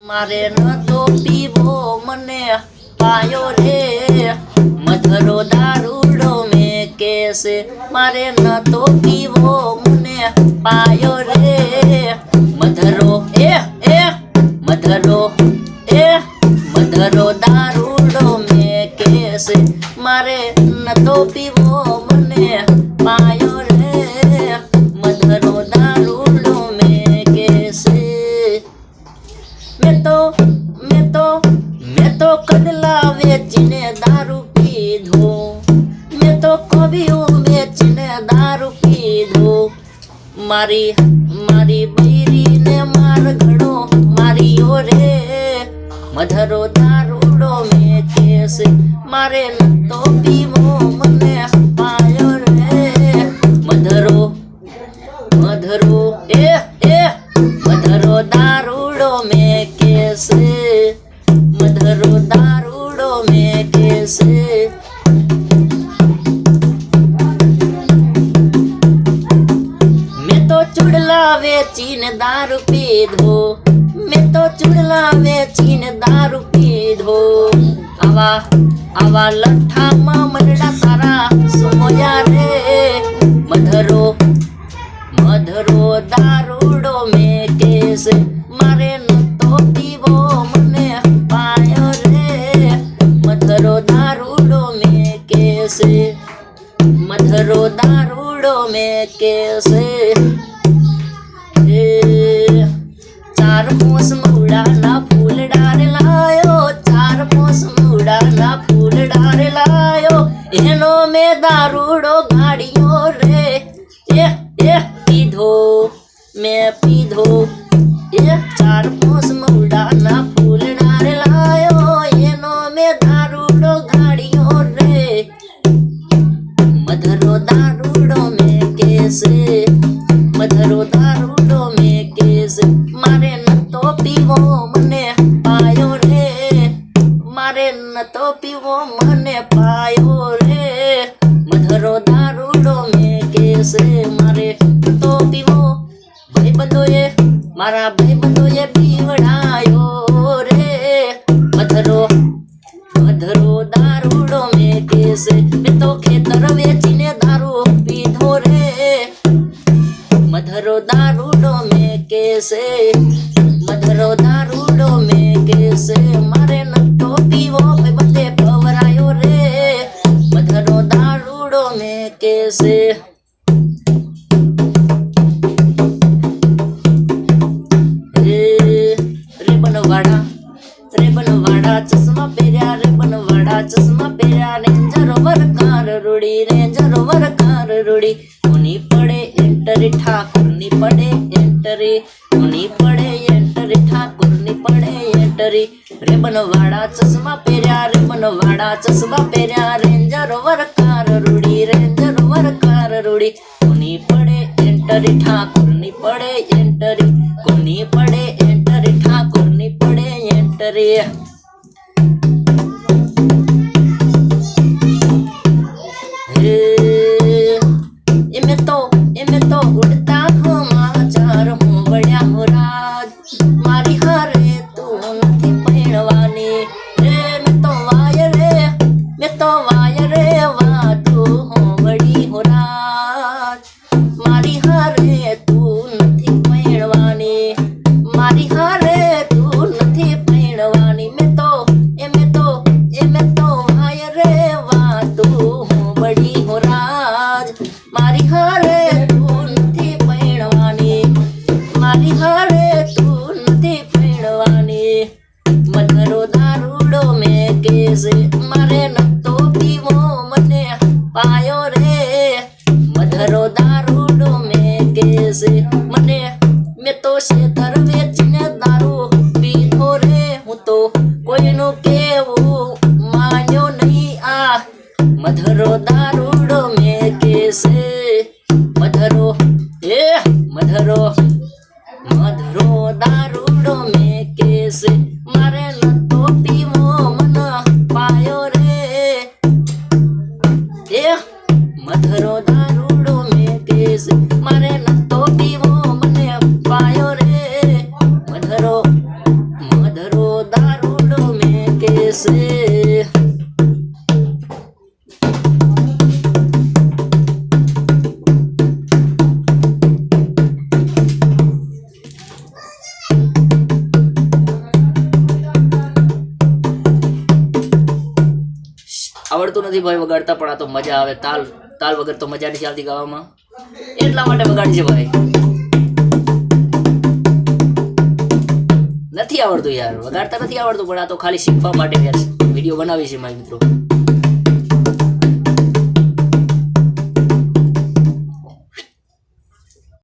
मारे न तो पीवो मने पायो रे मधरो दारूडो में कैसे मारे न तो पीवो मने पायो रे मधरो ए मधरो मधरो दारूडो में कैसे मारे न तो पीवो मने पायो रे मधरो दारूडो में कैसे मैं तो कदला वेचीने दारू पीधो मैं तो कवियो वेचीने दारू पीधो मारी मारी बैरी ने मार घड़ो मारियो रे मधरो दारूडो में कैसे मारे न तो पीवो मने पायो रे मधरो मधरो मधरो दारूडो में कैसे मधरो दारूडो में कैसे मैं तो चुड़ला वेचीने दारू पीधो मैं तो चुड़ला वेचीने दारू पीधो आवा आवा लठ्ठा मा मनडा तारा सोया रे मधरो मधरो दारूडो में कैसे मारे न तो पीवो मने पायो रे मधरो दारूडो में कैसे मधरो दारूडो में कैसे चार पोस मुड़ा ना फूल डार लायो चार पोस मुड़ा ना फूल डार लायो एनो में दारूडो गाड़ियो रे पीधो मैं पीधो चार पोस मुड़ा ना फूल डार लायो एनो में दारूडो गाड़ियो रे मधरो दारूडो में कैसे मधरो दारूडो में कैसे मारे न तो पीवो मने पायो रे मारे न तो पीवो मने पायो रे मधरो दारूडो में कैसे मारे तो पीवो भाई बंदो ये मारा भाई बंदो ये पीवड़ायो रे मधरो मधरो दारूडो में कैसे मैं तो खेतर वेचीने दारू पीधो रे मधरो दारूडो में कैसे मधरो दारूडो में कैसे मारे न तो पीवो भाई बंदे पवरायो रे मधरो दारूडो में कैसे रे बनवाड़ा चश्मा पेरिया रे बनवाड़ा चश्मा पेरिया रेंजर कार रूड़ी उन्हीं पड़े एंटरी ठाकुरनी पड़े एंटरी उन्हीं पड़े एंटरी ठाकुरनी पड़े एंटरी रे बनवाड़ा चश्मा पेरिया रे बनवाड़ा चश्मा पेरिया रेंजर कार रूड़ी उन्हीं पड़े एंटरी ठाकुरनी पड़े एंटरी उन्हीं पड़े एंटरी ठाकुरनी पड़े एंटरी इमे तो उड़ता हूँ माचार हूँ बढ़िया हो राज मारी हारे तू नथी पहनवानी रे मैं तो वाय रे वा तू हूँ बड़ी हो राज मारी हारे तू नथी पहनवानी मारी हारे तू नथी पहनवानी मैं तो वाय रे वा तू हूँ बड़ी हो राज मारी हारे तू नथी पहनवानी मारी हारे तू नथी पहनवानी मधरो दारूडो में कैसे मारे न तो पीवो मने पायो रे मधरो दारूडो में कैसे मने मैं तो शेतर वेचीने दारू पीधो रे हूँ तो कोई नु केवू मान्यो नहीं आ मधरो दारूडो में कैसे मधरो मधरो दारूडो में कैसे मारे न तो पीवो मन पायो रे છે આવડતું નથી ભાઈ વગાડતા પણ આ તો મજા આવે તાલ તાલ વગર તો મજા નથી આવતી ગાવામાં એટલા માટે વગાડી છે ભાઈ નથી આવડતું યાર વગાડતા નથી આવડતું પણ આ તો ખાલી શીખવા માટે યાર વિડીયો બનાવી છે મારા મિત્રો